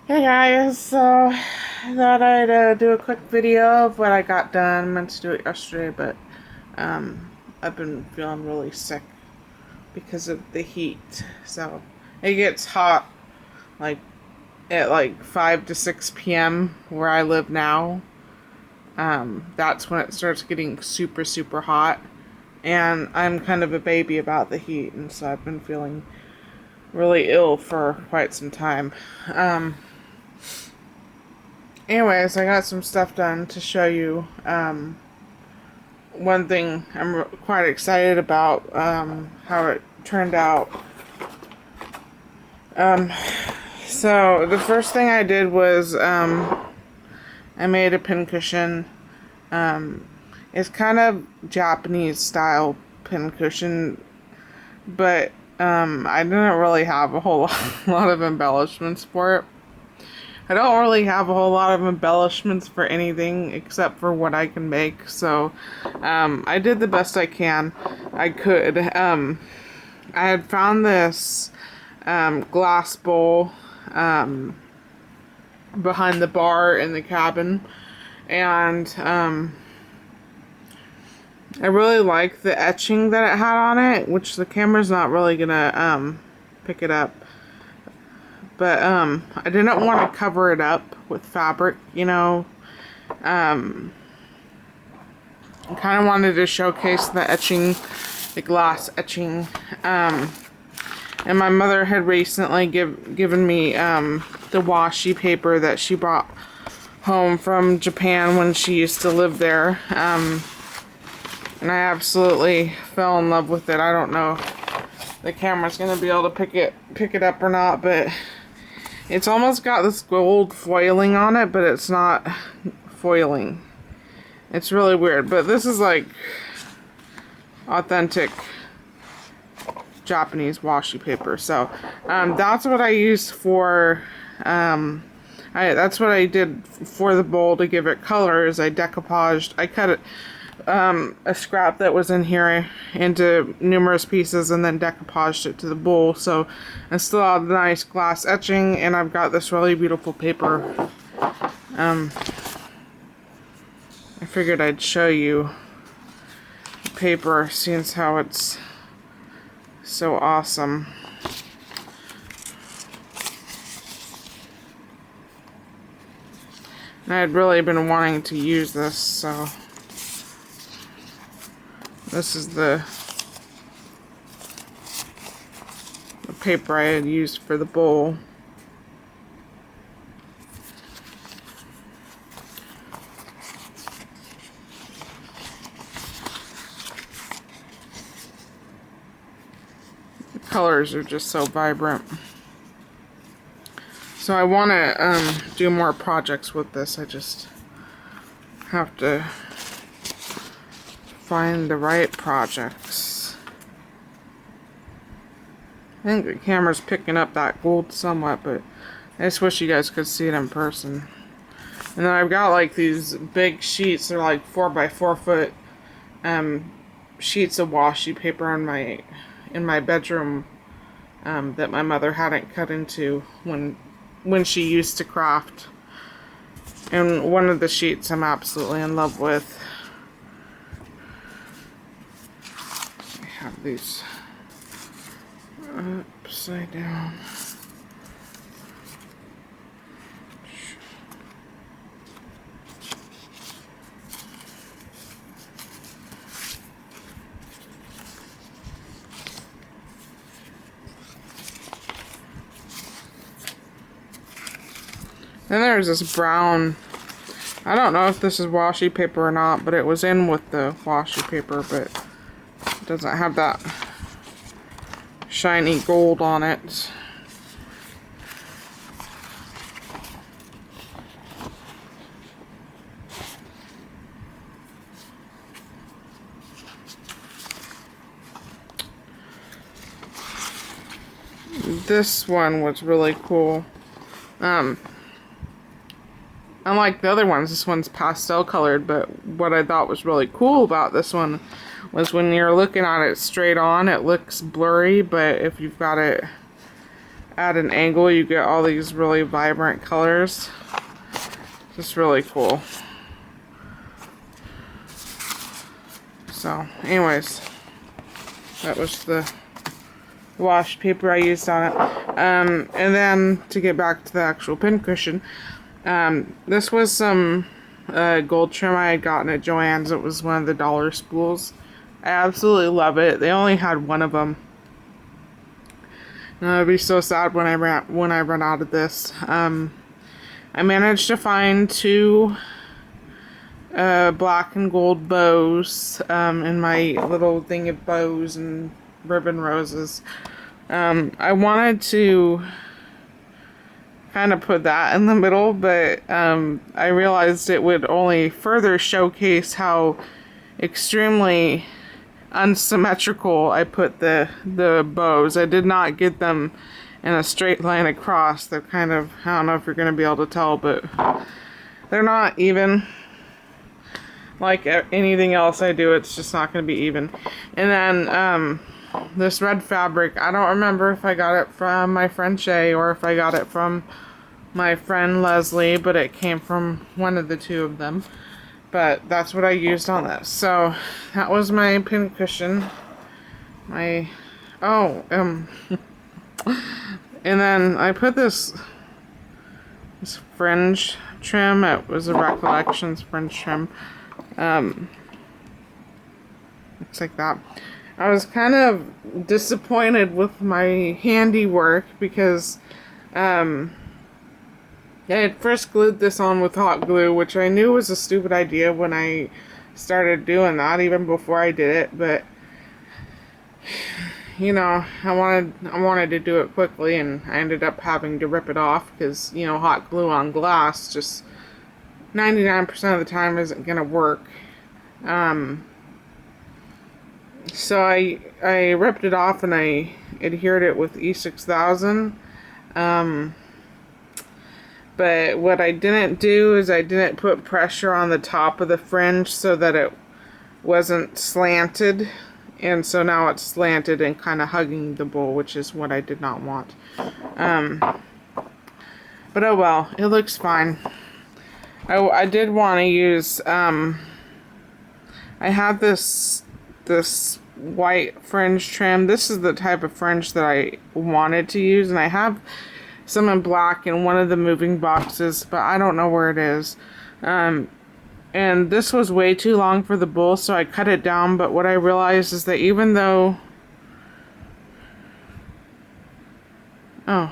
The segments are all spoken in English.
Hey guys, so I thought I'd do a quick video of what I got done. I meant to do it yesterday, but I've been feeling really sick because of the heat. So it gets hot like at like 5 to 6 p.m. where I live now. That's when it starts getting super, super hot. And I'm kind of a baby about the heat, and so I've been feeling really ill for quite some time. Um, Anyways, I got some stuff done to show you. One thing I'm quite excited about, how it turned out. Um, so the first thing I did was I made a pincushion. It's kind of Japanese style pincushion, but I didn't really have a whole lot of embellishments for it. I don't really have a whole lot of embellishments for anything except for what I can make, so I did the best I could. I had found this glass bowl behind the bar in the cabin, and I really like the etching that it had on it, which the camera's not really gonna pick it up. But I didn't want to cover it up with fabric, you know. I kind of wanted to showcase the etching, the glass etching. And my mother had recently given me the washi paper that she brought home from Japan when she used to live there. And I absolutely fell in love with it. I don't know if the camera's gonna be able to pick it up or not, but it's almost got this gold foiling on it, but it's not foiling. It's really weird, but this is like authentic Japanese washi paper. So that's what I used for. That's what I did for the bowl to give it color. Is I decoupaged. I cut it. A scrap that was in here into numerous pieces and then decoupaged it to the bowl, so I still have the nice glass etching, and I've got this really beautiful paper. I figured I'd show you the paper, seeing how it's so awesome. And I had really been wanting to use this, so this is the paper I had used for the bowl. The colors are just so vibrant. So I want to do more projects with this. I just have to find the right projects. I think the camera's picking up that gold somewhat, but I just wish you guys could see it in person. And then I've got like these big sheets. They're like 4x4 foot sheets of washi paper in my bedroom that my mother hadn't cut into when she used to craft. And one of the sheets I'm absolutely in love with. I have these upside down. Then there's this brown, I don't know if this is washi paper or not, but it was in with the washi paper, but it doesn't have that shiny gold on it. This one was really cool. Unlike the other ones, this one's pastel colored, but what I thought was really cool about this one was when you're looking at it straight on, it looks blurry, but if you've got it at an angle, you get all these really vibrant colors. Just really cool. So, anyways, that was the washi paper I used on it. And then to get back to the actual pincushion, this was some gold trim I had gotten at Joann's. It was one of the dollar spools. I absolutely love it. They only had one of them. And I'd be so sad when I run out of this. I managed to find 2 black and gold bows in my little thing of bows and ribbon roses. I wanted to kind of put that in the middle, but I realized it would only further showcase how extremely unsymmetrical I put the bows. I did not get them in a straight line across. They're kind of, I don't know if you're going to be able to tell, but they're not even. Like anything else I do, it's just not going to be even. And then this red fabric, I don't remember if I got it from my friend Shay or if I got it from my friend Leslie, but it came from one of the 2 of them. But that's what I used on this. So that was my pincushion. And then I put this fringe trim. It was a Recollections fringe trim. Looks like that. I was kind of disappointed with my handiwork because I had first glued this on with hot glue, which I knew was a stupid idea when I started doing that, even before I did it, but you know, I wanted to do it quickly, and I ended up having to rip it off because, you know, hot glue on glass just 99% of the time isn't gonna work. So I ripped it off and I adhered it with E6000. But what I didn't do is I didn't put pressure on the top of the fringe so that it wasn't slanted. And so now it's slanted and kind of hugging the bowl, which is what I did not want. But oh well, it looks fine. I did want to use, I have this white fringe trim. This is the type of fringe that I wanted to use, and I have some in black in one of the moving boxes, but I don't know where it is. And this was way too long for the bowl, so I cut it down, but what I realized is that even though... Oh.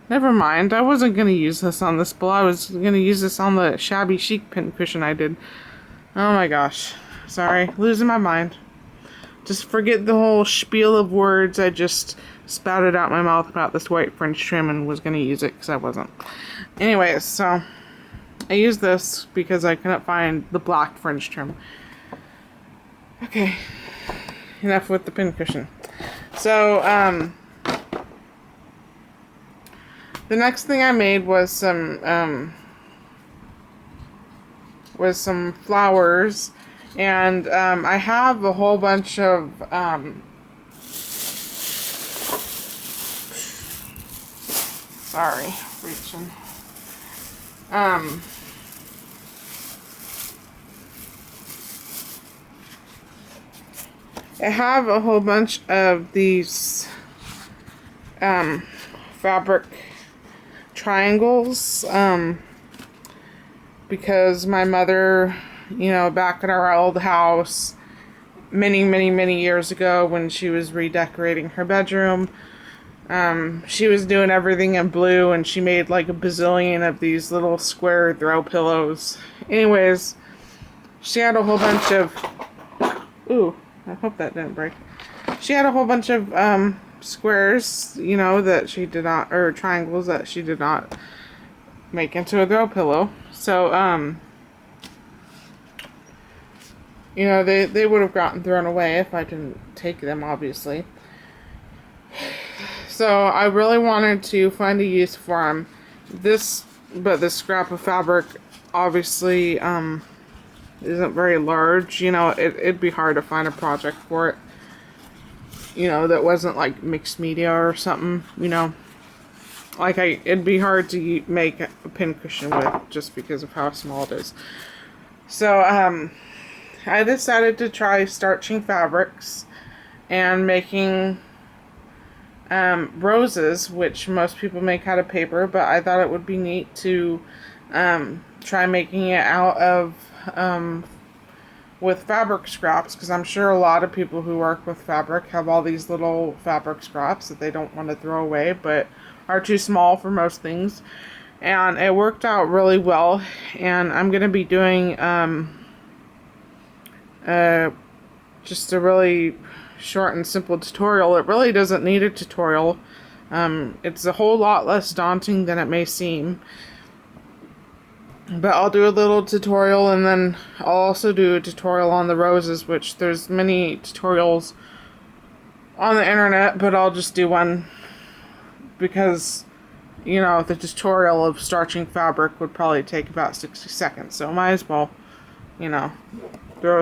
Never mind, I wasn't going to use this on this bowl. I was going to use this on the shabby chic pincushion I did. Oh my gosh. Sorry, losing my mind. Just forget the whole spiel of words I just spouted out my mouth about this white fringe trim and was going to use it because I wasn't. Anyways, so I used this because I couldn't find the black fringe trim. Okay, enough with the pincushion. So, the next thing I made was some flowers, and I have a whole bunch of sorry, reaching. I have a whole bunch of these fabric triangles, because my mother, you know, back at our old house many years ago when she was redecorating her bedroom, she was doing everything in blue, and she made like a bazillion of these little square throw pillows. Anyways, she had a whole bunch of, ooh, I hope that didn't break. She had a whole bunch of squares, you know, that she did not, or triangles that she did not make into a throw pillow. So, you know, they would have gotten thrown away if I didn't take them, obviously. So I really wanted to find a use for them. But this scrap of fabric obviously isn't very large. You know, it'd be hard to find a project for it. you know, that wasn't like mixed media or something, you know. Like it'd be hard to make a pincushion with just because of how small it is. So, I decided to try starching fabrics and making roses, which most people make out of paper, but I thought it would be neat to try making it out of with fabric scraps, because I'm sure a lot of people who work with fabric have all these little fabric scraps that they don't want to throw away but are too small for most things. And it worked out really well, and I'm going to be doing just a really short and simple tutorial. It really doesn't need a tutorial. It's a whole lot less daunting than it may seem. But I'll do a little tutorial, and then I'll also do a tutorial on the roses, which there's many tutorials on the internet, but I'll just do one because, you know, the tutorial of starching fabric would probably take about 60 seconds, so might as well, you know, throw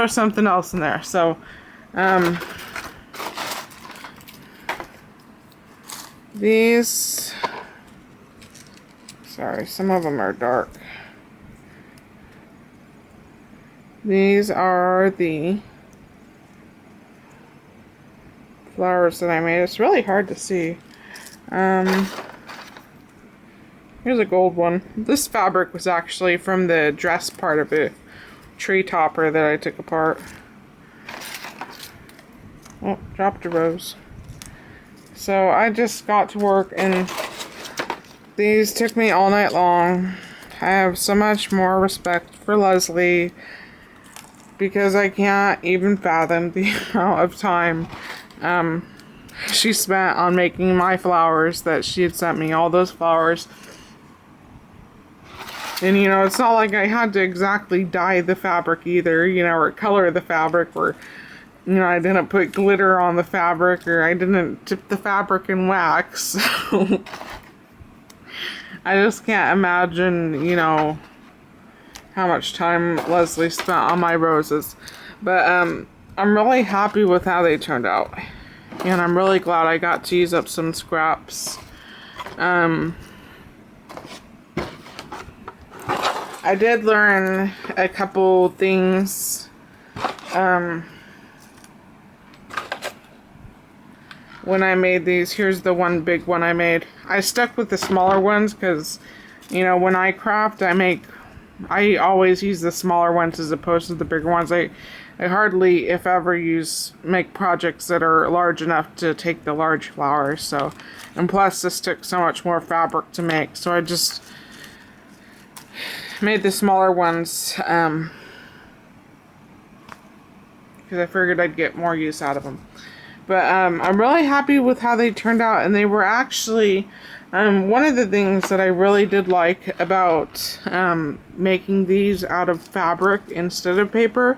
something else in there. So, these, sorry, some of them are dark. These are the flowers that I made. It's really hard to see. Here's a gold one. This fabric was actually from the dress part of a tree topper that I took apart. Oh, dropped a rose. So I just got to work, and these took me all night long. I have so much more respect for Leslie because I can't even fathom the amount of time she spent on making my flowers, that she had sent me all those flowers. And, you know, it's not like I had to exactly dye the fabric either, you know, or color the fabric, or, you know, I didn't put glitter on the fabric, or I didn't dip the fabric in wax. So I just can't imagine, you know, how much time Leslie spent on my roses. But I'm really happy with how they turned out. And I'm really glad I got to use up some scraps. I did learn a couple things when I made these. Here's the one big one I made. I stuck with the smaller ones because, you know, when I craft, I always use the smaller ones as opposed to the bigger ones. I hardly, if ever, make projects that are large enough to take the large flowers. So, and plus this took so much more fabric to make, so I just made the smaller ones because I figured I'd get more use out of them. But I'm really happy with how they turned out, and they were actually one of the things that I really did like about making these out of fabric instead of paper,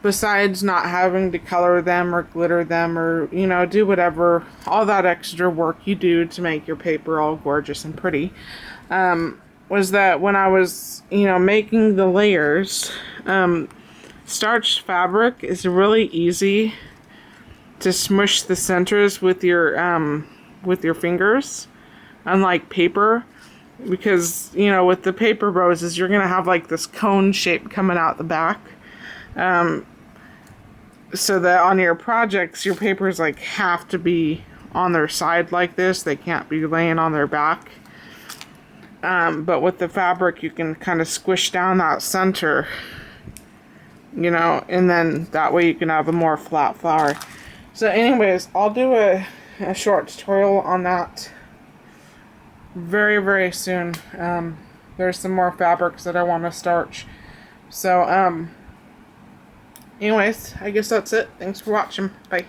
besides not having to color them or glitter them or, you know, do whatever, all that extra work you do to make your paper all gorgeous and pretty, was that when I was, you know, making the layers, starched fabric is really easy to smush the centers with your fingers, unlike paper, because, you know, with the paper roses, you're gonna have like this cone shape coming out the back. So that on your projects, your papers like have to be on their side like this. They can't be laying on their back. But with the fabric, you can kind of squish down that center, you know, and then that way you can have a more flat flower. So anyways, I'll do a short tutorial on that very, very soon. There's some more fabrics that I want to starch. So, anyways, I guess that's it. Thanks for watching. Bye.